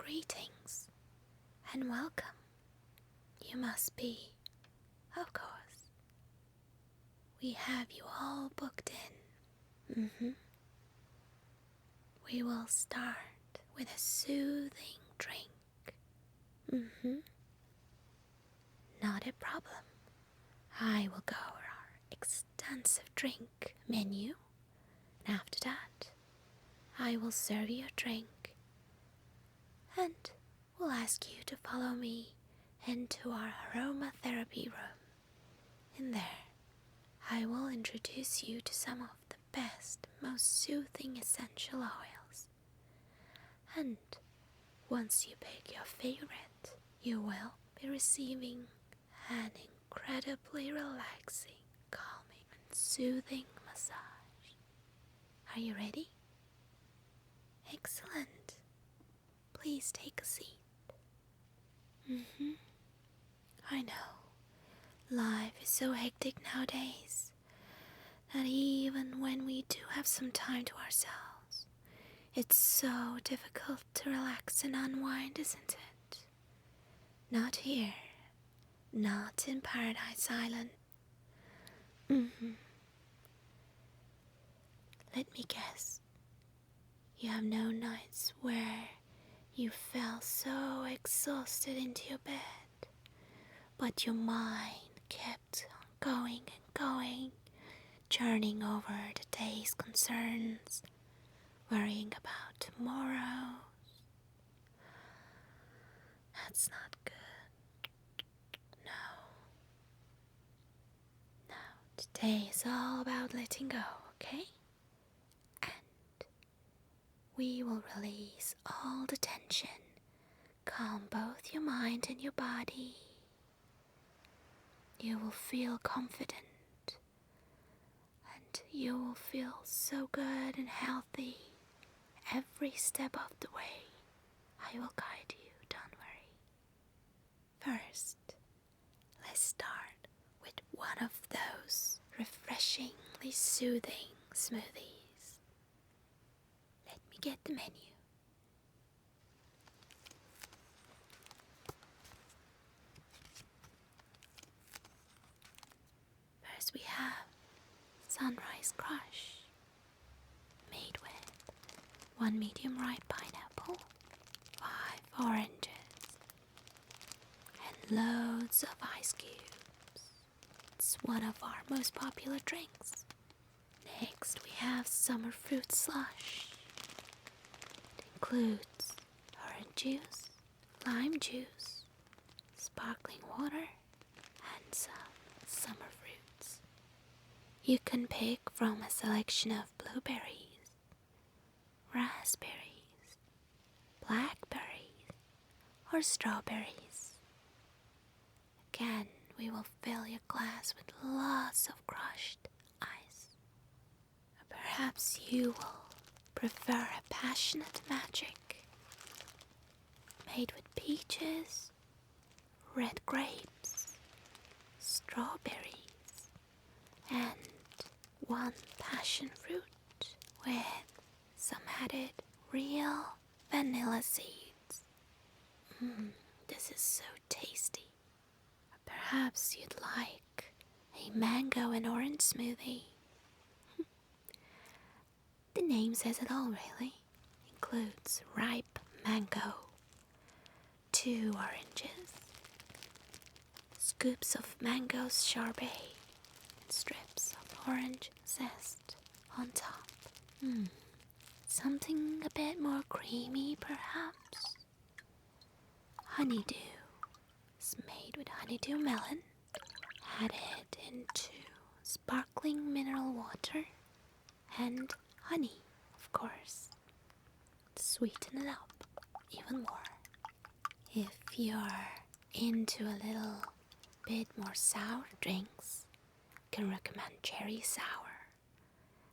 Greetings and welcome. You must be, of course. We have you all booked in. We will start with a soothing drink. Not a problem. I will go over our extensive drink menu, and after that, I will serve you a drink, and we'll ask you to follow me into our aromatherapy room. In there, I will introduce you to some of the best, most soothing essential oils. And once you pick your favorite, you will be receiving an incredibly relaxing, calming, and soothing massage. Are you ready? Excellent. Please take a seat. I know. Life is so hectic nowadays that even when we do have some time to ourselves, it's so difficult to relax and unwind, isn't it? Not here. Not in Paradise Island. Let me guess. You have known nights where you fell so exhausted into your bed, but your mind kept on going and going, churning over the day's concerns, worrying about tomorrow. That's not good. No, today is all about letting go, okay? And we will release all the tension, calm both your mind and your body. You will feel confident, and you will feel so good and healthy every step of the way. I will guide you, don't worry. First, let's start with one of those refreshingly soothing smoothies. Let me get the menu. First we have Sunrise Crush, made with 1 medium ripe pineapple, 5 oranges, and loads of ice cubes. It's one of our most popular drinks. Next we have Summer Fruit Slush. It includes orange juice, lime juice, sparkling water, and some summer fruits. You can pick from a selection of blueberries, raspberries, blackberries, or strawberries. Again, we will fill your glass with lots of crushed ice. Perhaps you will prefer a passionate magic made with peaches, red grapes, strawberries, and one passion fruit with some added real vanilla seeds. This is so tasty. Perhaps you'd like a mango and orange smoothie. The name says it all, really. Includes ripe mango, 2 oranges, scoops of mango sorbet, and strips of orange zest on top. Something a bit more creamy, perhaps. Honeydew. It's made with honeydew melon, added into sparkling mineral water, and honey, of course, to sweeten it up even more. If you're into a little bit more sour drinks, I can recommend cherry sour.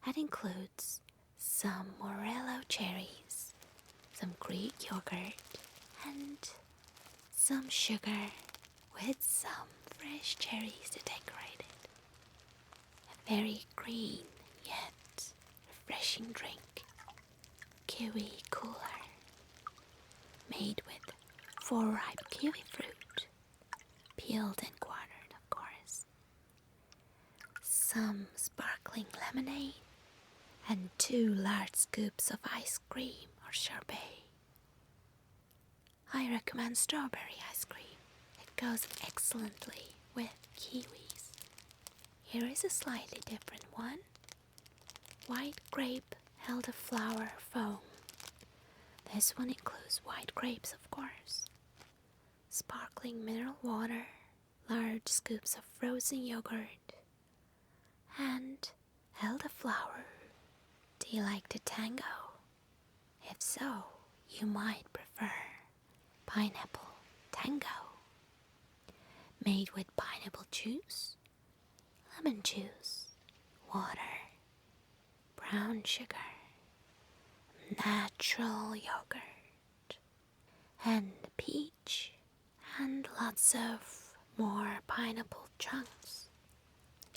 That includes some morello cherries, some Greek yogurt, and some sugar with some fresh cherries to decorate it. A very green yet refreshing drink. Kiwi cooler. made with 4 ripe kiwi fruit, peeled and quartered, of course, some sparkling lemonade, and 2 large scoops of ice cream or sorbet. I recommend strawberry ice cream. It goes excellently with kiwis. Here is a slightly different one. White grape elderflower foam. This one includes white grapes, of course, sparkling mineral water, large scoops of frozen yogurt, and elderflower. Do you like the tango? If so, you might prefer pineapple tango, made with pineapple juice, lemon juice, water, brown sugar, natural yogurt, and peach, and lots of more pineapple chunks.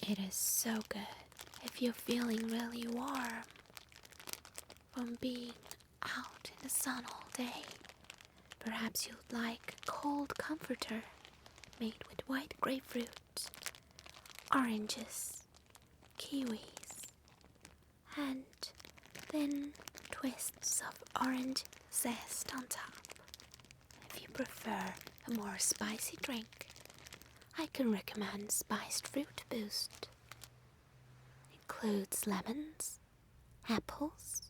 It is so good if you're feeling really warm from being out in the sun all day. Perhaps you'd like a cold comforter made with white grapefruit, oranges, kiwis, and thin twists of orange zest on top. If you prefer a more spicy drink, I can recommend Spiced Fruit Boost. Includes lemons, apples,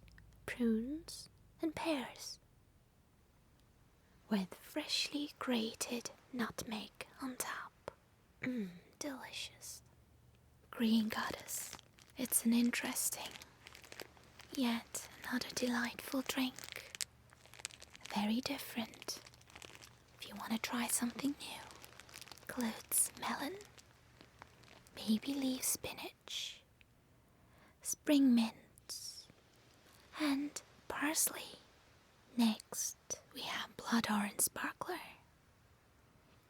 prunes, and pears, with freshly grated nutmeg on top. Delicious. Green Goddess. It's an interesting, yet another delightful drink. Very different. If you want to try something new, includes melon, baby leaf spinach, spring mints, and parsley. Next, we have blood orange sparkler.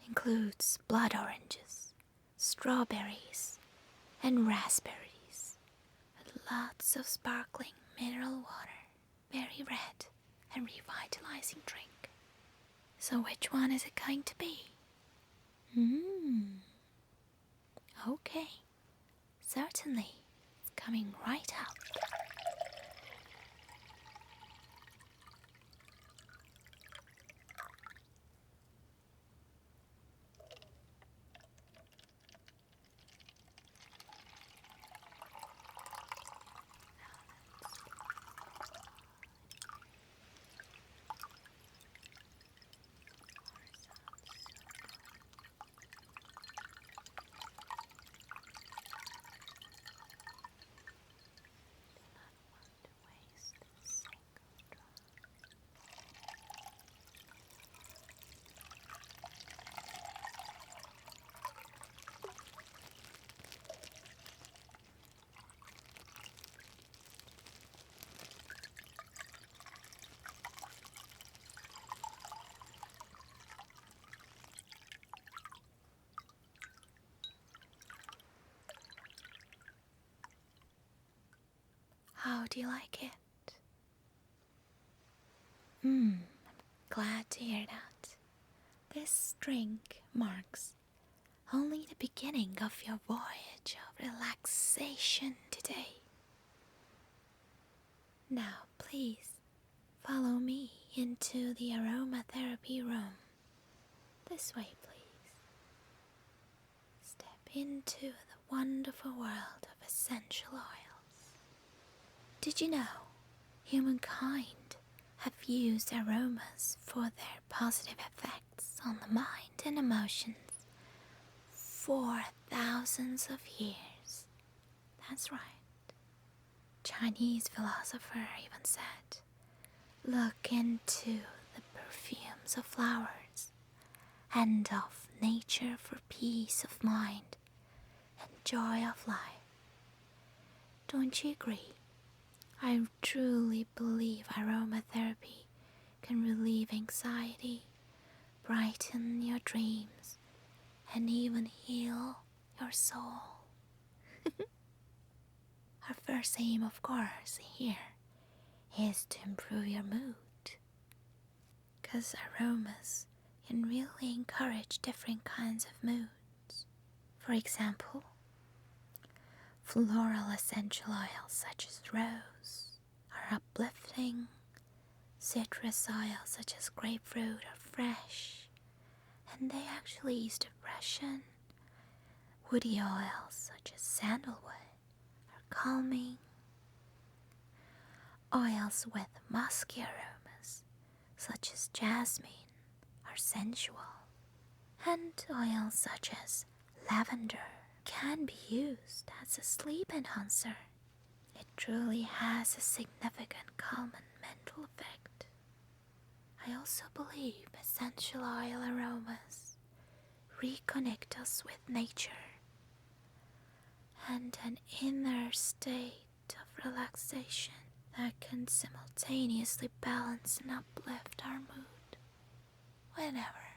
Includes blood oranges, strawberries, and raspberries, with lots of sparkling mineral water. Very red and revitalizing drink. So which one is it going to be? Okay, certainly. It's coming right up. How do you like it? I'm glad to hear that. This drink marks only the beginning of your voyage of relaxation today. Now, please follow me into the aromatherapy room. This way, please. Step into the wonderful world of essential oils. Did you know humankind have used aromas for their positive effects on the mind and emotions for thousands of years? That's right. Chinese philosopher even said, look into the perfumes of flowers and of nature for peace of mind and joy of life. Don't you agree? I truly believe aromatherapy can relieve anxiety, brighten your dreams, and even heal your soul. Our first aim, of course, here is to improve your mood. because aromas can really encourage different kinds of moods. For example, floral essential oils such as rose are uplifting, citrus oils such as grapefruit are fresh, and they actually ease depression. Woody oils such as sandalwood are calming. Oils with musky aromas such as jasmine are sensual, and oils such as lavender can be used as a sleep enhancer. It truly has a significant calm and mental effect. I also believe essential oil aromas reconnect us with nature and an inner state of relaxation that can simultaneously balance and uplift our mood whenever,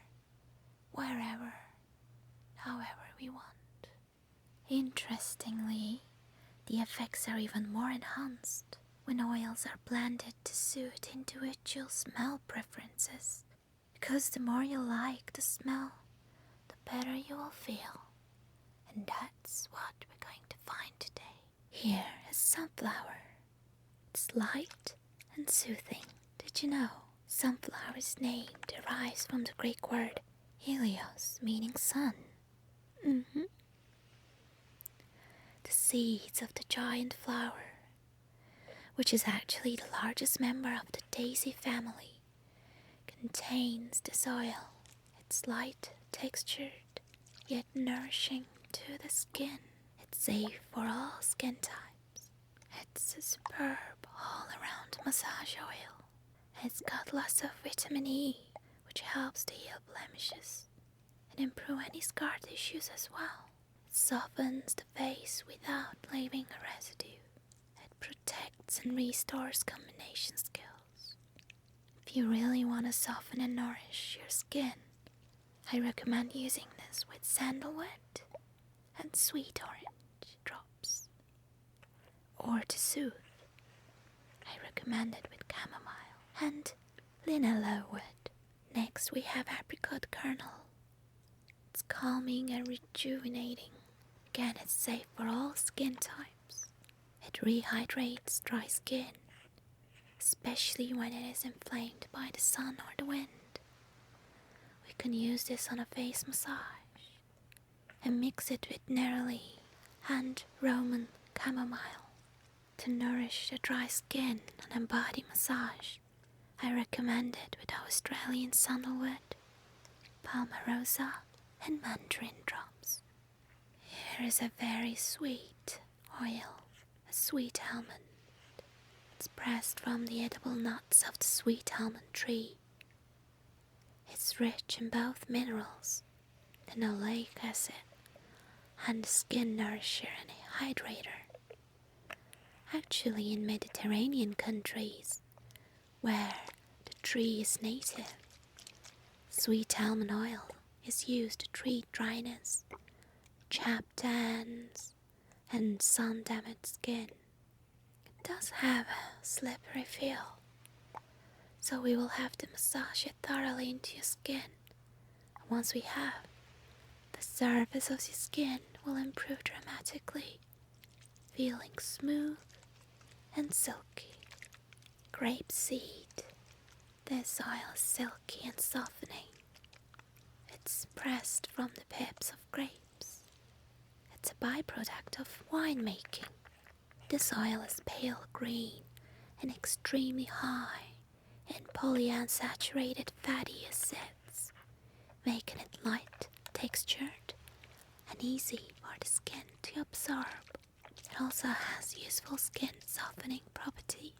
wherever, however we want. Interestingly, the effects are even more enhanced when oils are blended to suit individual smell preferences, because the more you like the smell, the better you will feel. And that's what we're going to find today. Here is sunflower. It's light and soothing. Did you know sunflower's name derives from the Greek word helios, meaning sun? The seeds of the giant flower, which is actually the largest member of the daisy family, contains this oil. It's light textured, yet nourishing to the skin. It's safe for all skin types. It's a superb all-around massage oil. It's got lots of vitamin E, which helps to heal blemishes and improve any scar tissues as well. It softens the face without leaving a residue. It protects and restores combination skills. If you really want to soften and nourish your skin, I recommend using this with sandalwood and sweet orange drops. Or to soothe, I recommend it with chamomile and linaloe wood. Next we have apricot kernel. It's calming and rejuvenating. Again, it's safe for all skin types. It rehydrates dry skin, especially when it is inflamed by the sun or the wind. We can use this on a face massage and mix it with neroli and Roman chamomile to nourish the dry skin and body massage. I recommend it with Australian sandalwood, palmarosa, and mandarin drops. Here is a very sweet oil, a sweet almond. It's pressed from the edible nuts of the sweet almond tree. It's rich in both minerals, the oleic acid, and the skin nourisher and hydrator. Actually, in Mediterranean countries, where the tree is native, sweet almond oil is used to treat dryness, chapped hands, and sun-damaged skin. It does have a slippery feel, so we will have to massage it thoroughly into your skin. And once we have, the surface of your skin will improve dramatically, feeling smooth and silky. Grapeseed. This oil is silky and softening. It's pressed from the pips of grapes. It's a byproduct of winemaking. This oil is pale green and extremely high in polyunsaturated fatty acids, making it light, textured, and easy for the skin to absorb. It also has useful skin softening properties.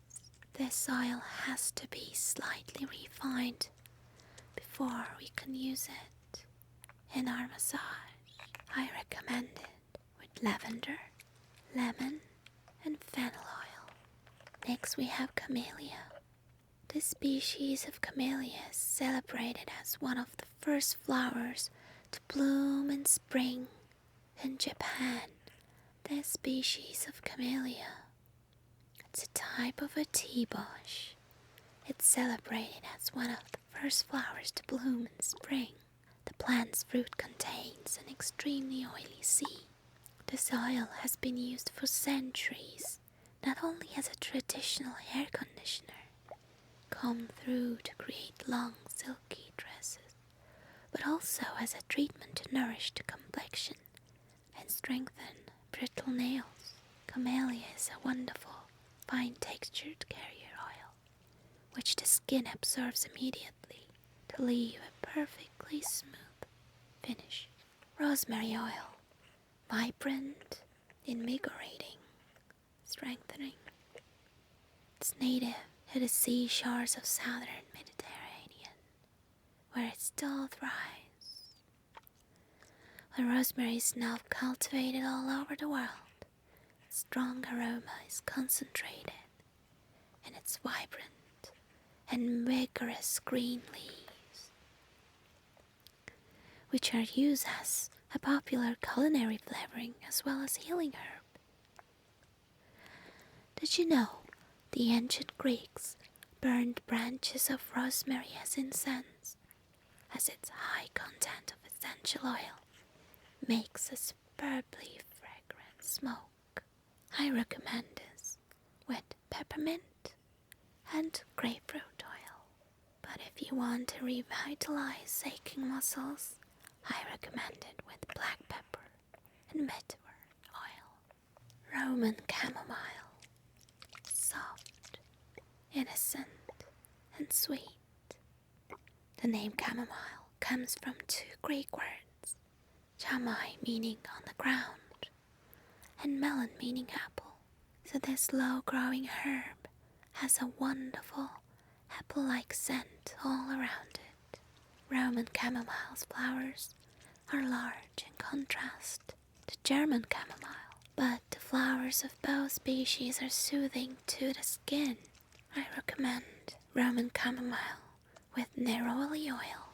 This oil has to be slightly refined before we can use it in our massage. I recommend it with lavender, lemon, and fennel oil. Next we have camellia. This species of camellia is celebrated as one of the first flowers to bloom in spring in Japan. This species of camellia, it's a type of a tea bush. It's celebrated as one of the first flowers to bloom in spring. The plant's fruit contains an extremely oily seed. This oil has been used for centuries, not only as a traditional hair conditioner, combed through to create long silky tresses, but also as a treatment to nourish the complexion and strengthen brittle nails. Camellia is a wonderful, fine-textured carrier oil, which the skin absorbs immediately to leave a perfectly smooth finish. Rosemary oil, vibrant, invigorating, strengthening. It's native to the seashores of southern Mediterranean, where it still thrives. The rosemary is now cultivated all over the world. Its strong aroma is concentrated in its vibrant and vigorous green leaves, which are used as a popular culinary flavoring as well as healing herb. Did you know the ancient Greeks burned branches of rosemary as incense, as its high content of essential oil makes a superbly fragrant smoke? I recommend this with peppermint and grapefruit oil. But if you want to revitalize aching muscles, I recommend it with black pepper and vetiver oil. Roman chamomile, soft, innocent, and sweet. The name chamomile comes from two Greek words, chamai meaning on the ground, and melon meaning apple. So this low-growing herb has a wonderful apple-like scent all around it. Roman chamomile's flowers are large in contrast to German chamomile, but the flowers of both species are soothing to the skin. I recommend Roman chamomile with neroli oil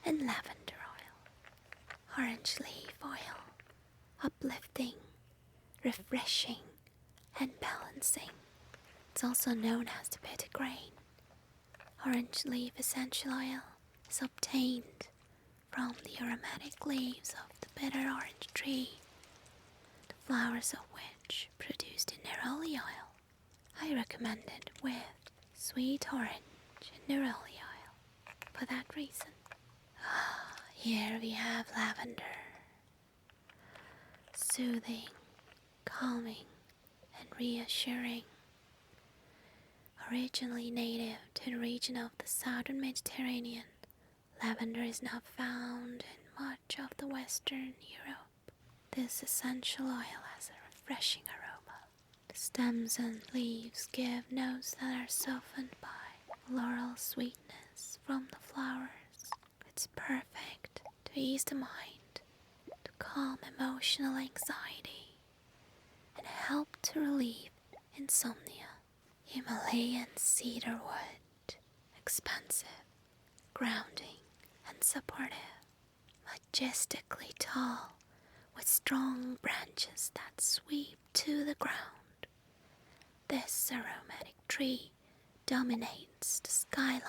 and lavender oil. Orange leaf oil, uplifting, refreshing, and balancing. It's also known as the petitgrain. Orange leaf essential oil is obtained from the aromatic leaves of the bitter orange tree, the flowers of which produce the neroli oil. I recommend it with sweet orange and neroli oil for that reason. Here we have lavender, soothing, calming, and reassuring. Originally native to the region of the southern Mediterranean, lavender is now found in much of the Western Europe. This essential oil has a refreshing aroma. The stems and leaves give notes that are softened by floral sweetness from the flowers. It's perfect to ease the mind, to calm emotional anxiety, and help to relieve insomnia. Himalayan cedar wood, expansive, grounding, and supportive, majestically tall, with strong branches that sweep to the ground. This aromatic tree dominates the skyline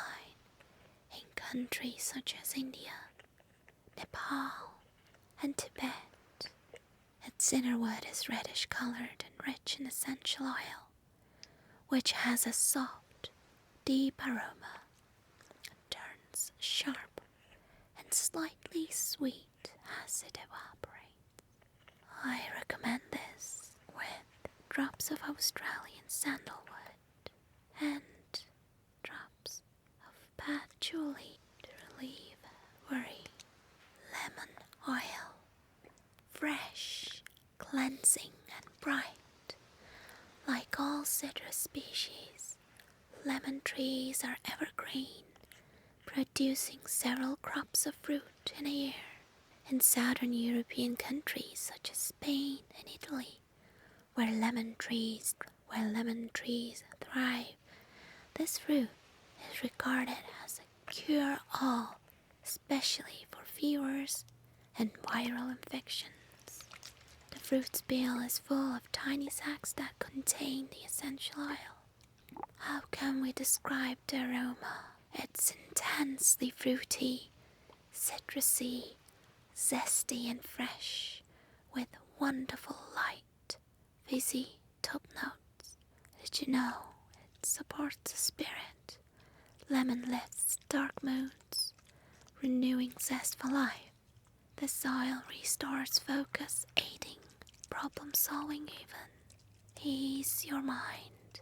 in countries such as India, Nepal, and Tibet. Its inner wood is reddish colored and rich in essential oil, which has a soft, deep aroma that turns sharp and slightly sweet as it evaporates. I recommend this with drops of Australian sandalwood and drops of patchouli to relieve worry. Lemon oil, fresh, cleansing, and bright. Like all citrus species, lemon trees are evergreen, producing several crops of fruit in a year. In southern European countries such as Spain and Italy, where lemon trees thrive, this fruit is regarded as a cure-all, especially for fevers and viral infections. The fruit's peel is full of tiny sacs that contain the essential oil. How can we describe the aroma It's intensely fruity, citrusy, zesty and fresh, with wonderful light, fizzy top notes. Did you know it supports the spirit? Lemon lifts dark moods, renewing zest for life. This oil restores focus, aiding problem solving even. Ease your mind,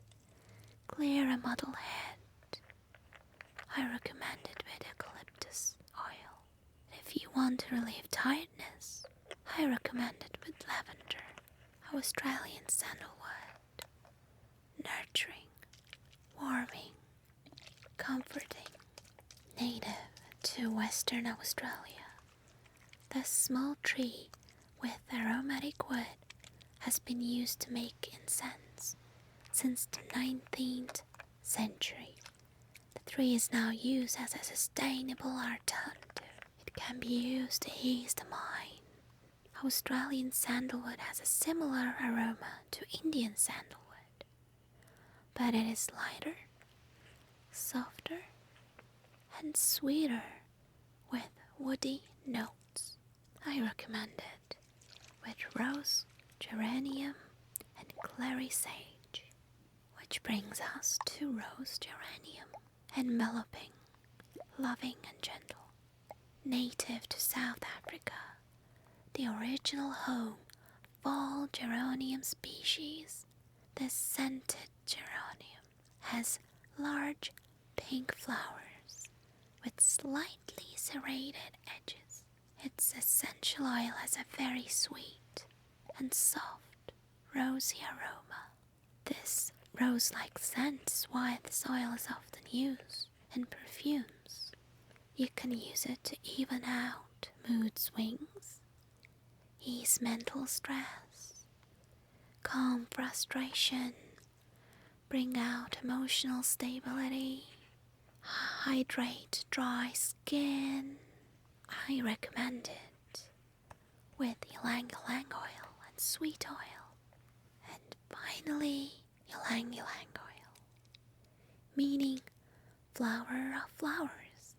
clear a muddled head. I recommend it with eucalyptus oil. If you want to relieve tiredness, I recommend it with lavender, Australian sandalwood. Nurturing, warming, comforting. Native to Western Australia, this small tree with aromatic wood has been used to make incense since the 19th century. The tree is now used as a sustainable alternative. It can be used to ease the mind. Australian sandalwood has a similar aroma to Indian sandalwood, but it is lighter, softer, and sweeter with woody notes. I recommend it with rose, geranium, and clary sage, which brings us to rose geranium, enveloping, loving and gentle. Native to South Africa, the original home of all geranium species, this scented geranium has large pink flowers with slightly serrated edges. Its essential oil has a very sweet and soft, rosy aroma. This rose-like scent is why this oil is often used in perfumes. You can use it to even out mood swings, ease mental stress, calm frustration, bring out emotional stability, hydrate dry skin. I recommend it with ylang-ylang oil and sweet oil. And finally, ylang-ylang oil, meaning flower of flowers.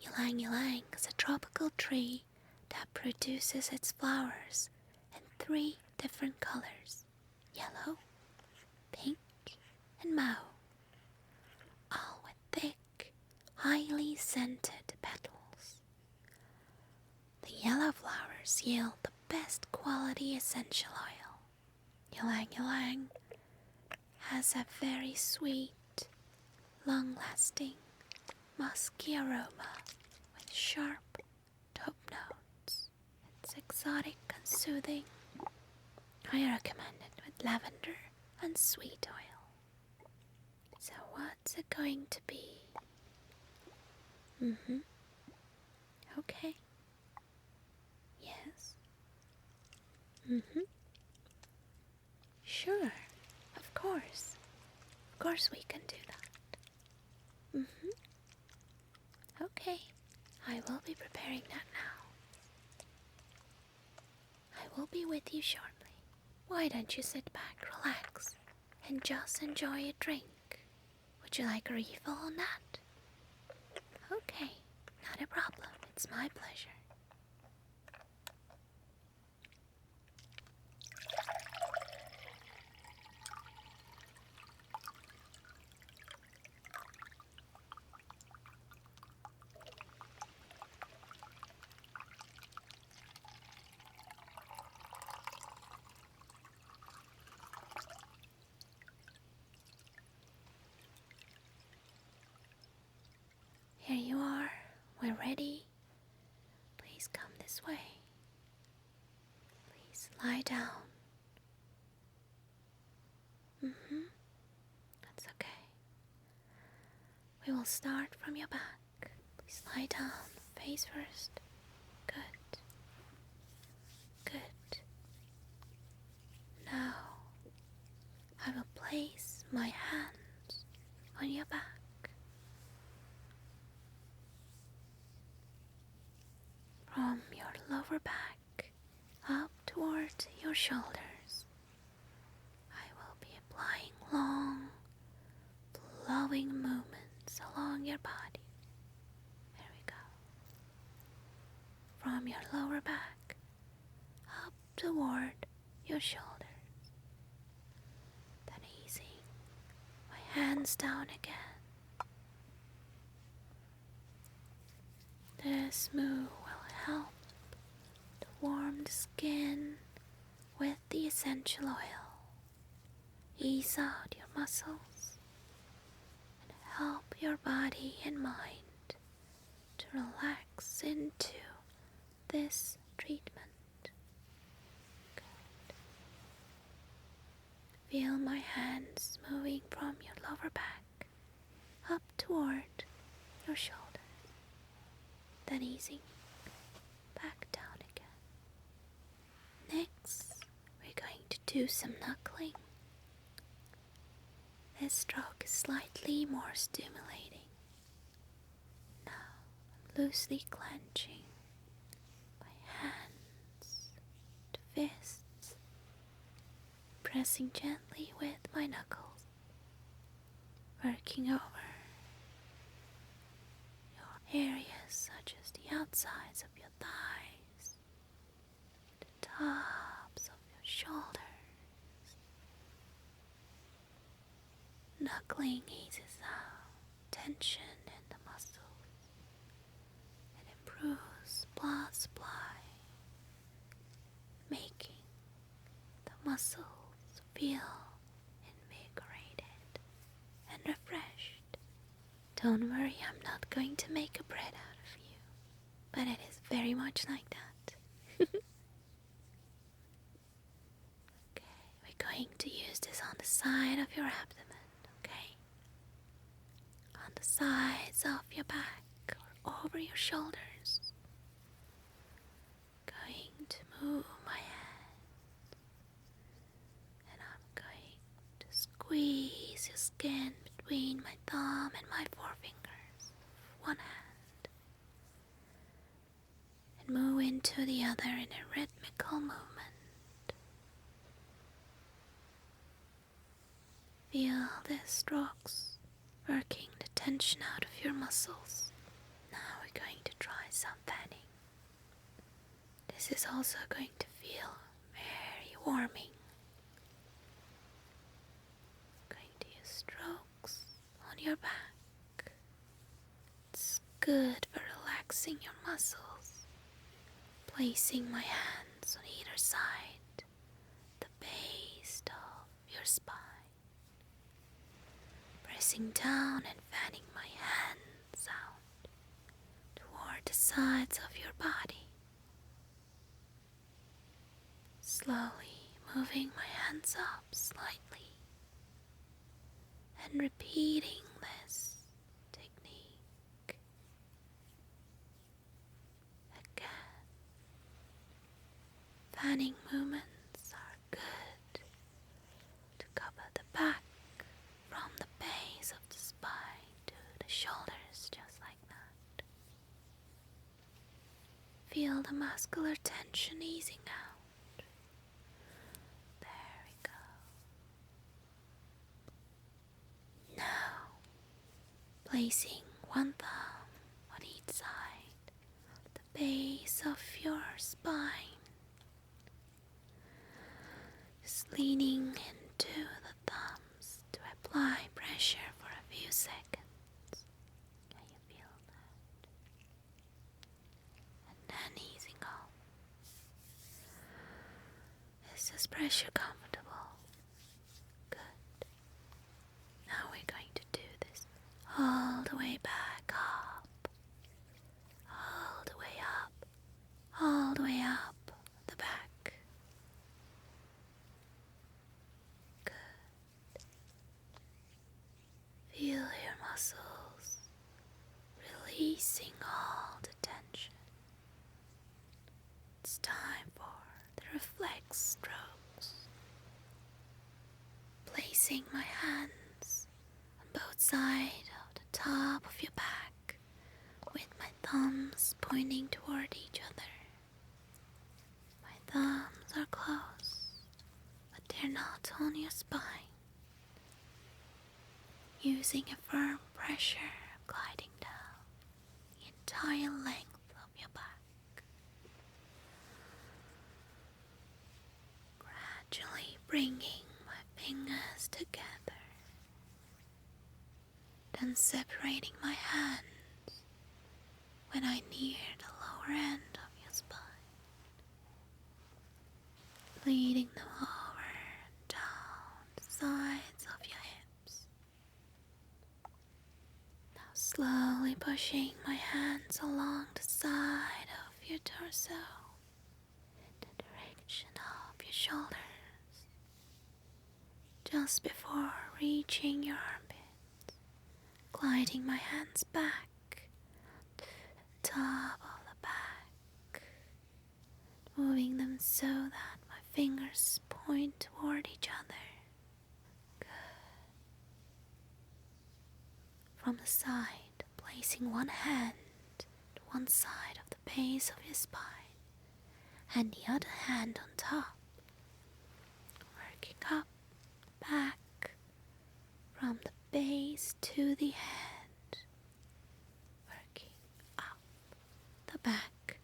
Ylang-ylang is a tropical tree that produces its flowers in 3 different colors: yellow, pink, and mauve, all with thick, highly scented petals. The yellow flowers yield the best quality essential oil. Ylang-ylang has a very sweet, long-lasting, musky aroma with sharp top notes. It's exotic and soothing. I recommend it with lavender and sweet oil. So what's it going to be? Okay. Yes. Sure. Of course. Of course we can do that. Okay. I will be preparing that now. I will be with you shortly. Why don't you sit back, relax, and just enjoy a drink? Would you like a refill on that? Okay, not a problem. It's my pleasure. Here you are. We're ready. Please come this way. Please lie down. That's okay. We will start from your back. Please lie down, face first. Good. Good. Now, I will place my hands on your back. From your lower back up toward your shoulders, I will be applying long, flowing movements along your body. There we go. From your lower back up toward your shoulders. Then easing my hands down again. This move will help to warm the skin with the essential oil, ease out your muscles, and help your body and mind to relax into this treatment. Good. Feel my hands moving from your lower back up toward your shoulders, then easing back down again. Next, we're going to do some knuckling. This stroke is slightly more stimulating. Now I'm loosely clenching my hands to fists, pressing gently with my knuckles, working over your areas such as the outsides of your thighs, the tops of your shoulders. Knuckling eases out tension in the muscles. It improves blood supply, making the muscles feel invigorated and refreshed. Don't worry, I'm not going to make a bread out of you, but it is very much like that. Okay, we're going to use this on the side of your abdomen, okay? On the sides of your back or over your shoulders. Going to move my hand, and I'm going to squeeze your skin between my thumb and my forefingers, one hand, and move into the other in a rhythmical movement. Feel the strokes working the tension out of your muscles. Now we're going to try some fanning. This is also going to feel very warming. Going to use strokes on your back. It's good for relaxing your muscles. Placing my hands on either side, the base of your spine. Pressing down and fanning my hands out toward the sides of your body. Slowly moving my hands up slightly and repeating this technique again. Fanning movements are good to cover the back from the base of the spine to the shoulders, just like that. Feel the muscular tension easing out. There we go. Now, placing one thumb on each side, the base of your spine. Just leaning into the thumbs to apply pressure for a few seconds. Can you feel that? And then easing off. Is this pressure comfortable? Good. Now we're going to do this all the way back up. All the way up. All the way up the back. Good. Feel your muscles releasing all the tension. It's time for the reflex strokes. Placing my hands on both sides of the top of your back with my thumbs pointing toward each other. My thumbs are close, but they're not on your spine. Using a firm pressure gliding down the entire length of your back, gradually bringing my fingers together, then separating my hands when I near the lower end of your spine, leading them over and down the sides of your hips. Now slowly pushing my hands along the side of your torso in the direction of your shoulders, just before reaching your armpits, gliding my hands back to the top of the back, moving them so that my fingers point toward each other. Good. From the side, placing one hand to one side of the base of your spine and the other hand on top, working up, back, from the base to the head, working up the back,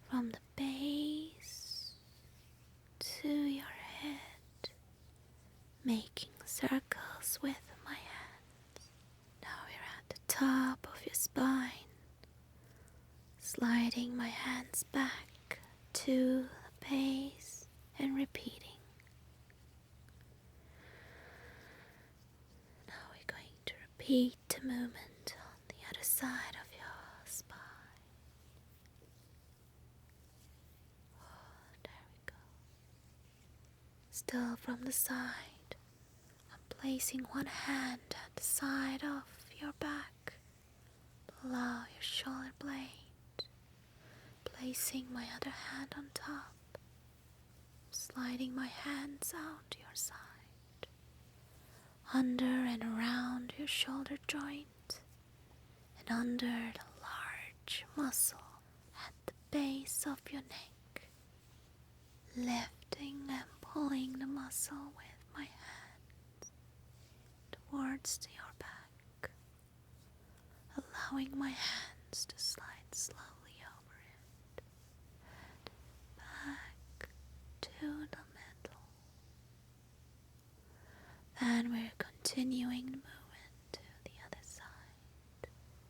from the base to your head, making circles with my hands. Now we're at the top of your spine, sliding my hands back to the base and repeating. Now we're going to repeat the movement on the other side of your spine. There we go. Still from the side, I'm placing one hand at the side of your back, below your shoulder blade, placing my other hand on top, sliding my hands out to your side, under and around your shoulder joint, and under the large muscle at the base of your neck, lifting and pulling the muscle with my hands towards your back, allowing my hands to slide slowly over it, back to the middle. Then we're continuing the movement to the other side,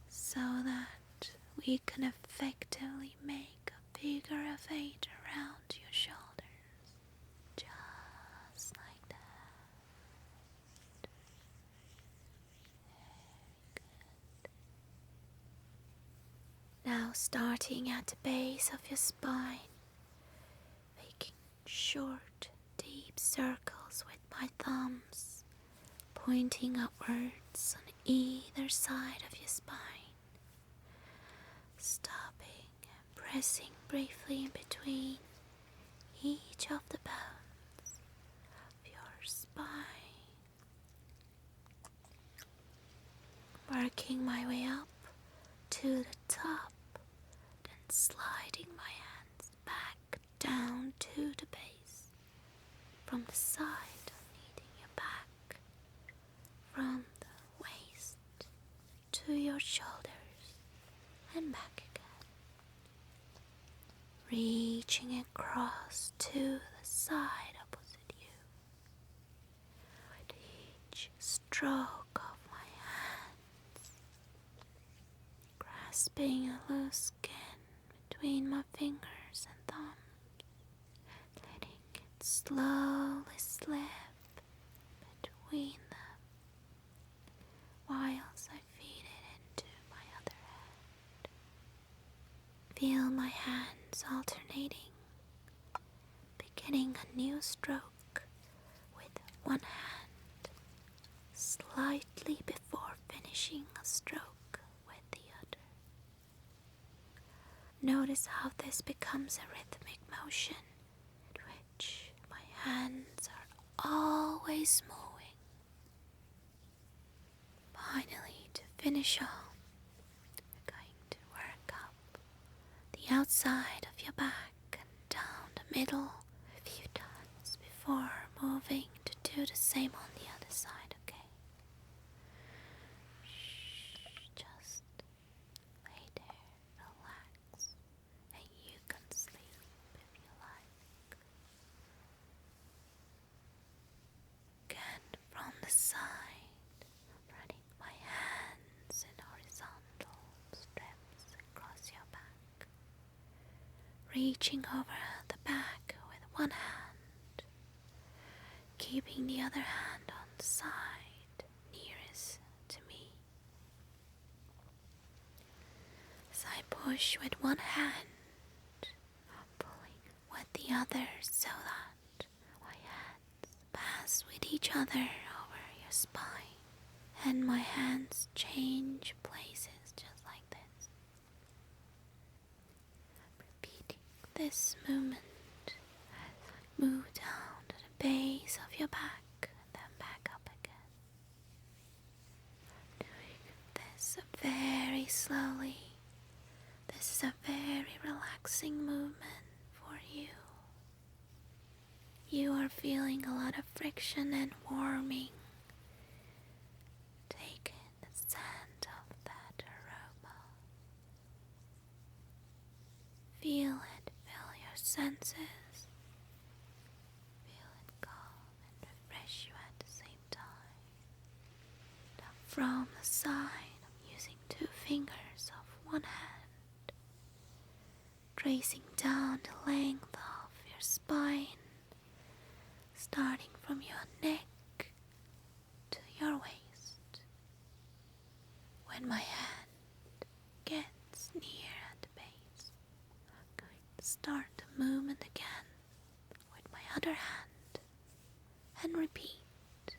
so that we can effectively make a figure of 8 around your shoulders, just like that. Very good. Now starting at the base of your spine, making short, deep circles with my thumbs, pointing upwards on either side of your spine, stopping and pressing briefly in between each of the bones of your spine, working my way up to the top, then sliding my hands back down to the base, from the side, kneading your back, from the waist to your shoulders and back again, reaching across to the side opposite you. With each stroke of my hands, grasping a loose skin between my fingers and thumbs, letting it slowly slip between them, whilst I feed it into my other hand. Feel my hands alternating, beginning a new stroke with one hand, slightly before finishing a stroke with the other. Notice how this becomes a rhythmic motion, in which my hands are always moving. Finally, to finish off, we're going to work up the outside of your back and down the middle a few times before moving to do the same on the other side, okay? reaching over the back with one hand, keeping the other hand on the side nearest to me. As I push with one hand, pulling with the other so that my hands pass with each other over your spine, and my hands change places just like this. Repeating this movement as I move down to the base of your back and then back up again. Doing this very slowly. This is a very relaxing movement for you. You are feeling a lot of friction and warming. Take in the scent of that aroma. Feel it, fill your senses. Feel it calm and refresh you at the same time. Now from the side, I'm using 2 fingers of one hand, tracing down the length of your spine, starting from your neck to your waist. When my hand gets near at the base, I'm going to start the movement again with my other hand and repeat.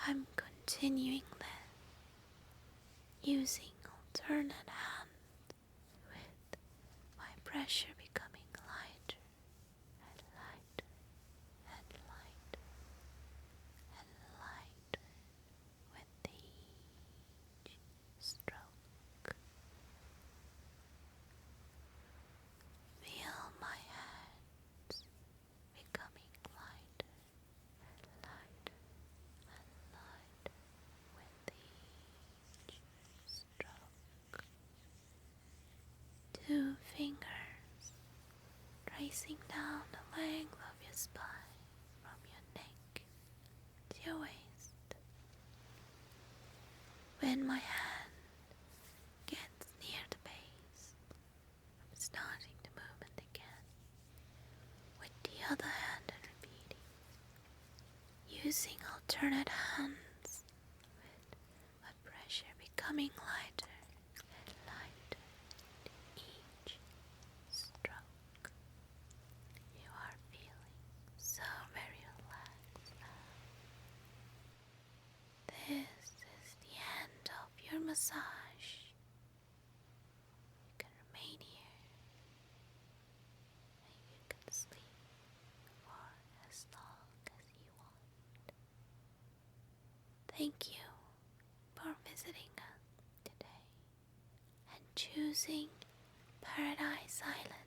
I'm continuing this using alternate hands with my pressure becoming lighter and lighter and lighter and lighter with each stroke. Feel my hands becoming lighter and lighter and lighter with each stroke. 2 fingers tracing down the length of your spine from your neck to your waist. When my hand gets near the base, I'm starting the movement again with the other hand and repeating, using alternate hands with my pressure becoming lighter and lighter with each stroke. You are feeling so very relaxed now. This is the end of your massage. You can remain here and you can sleep for as long as you want. Thank you for visiting us today and choosing Paradise Island.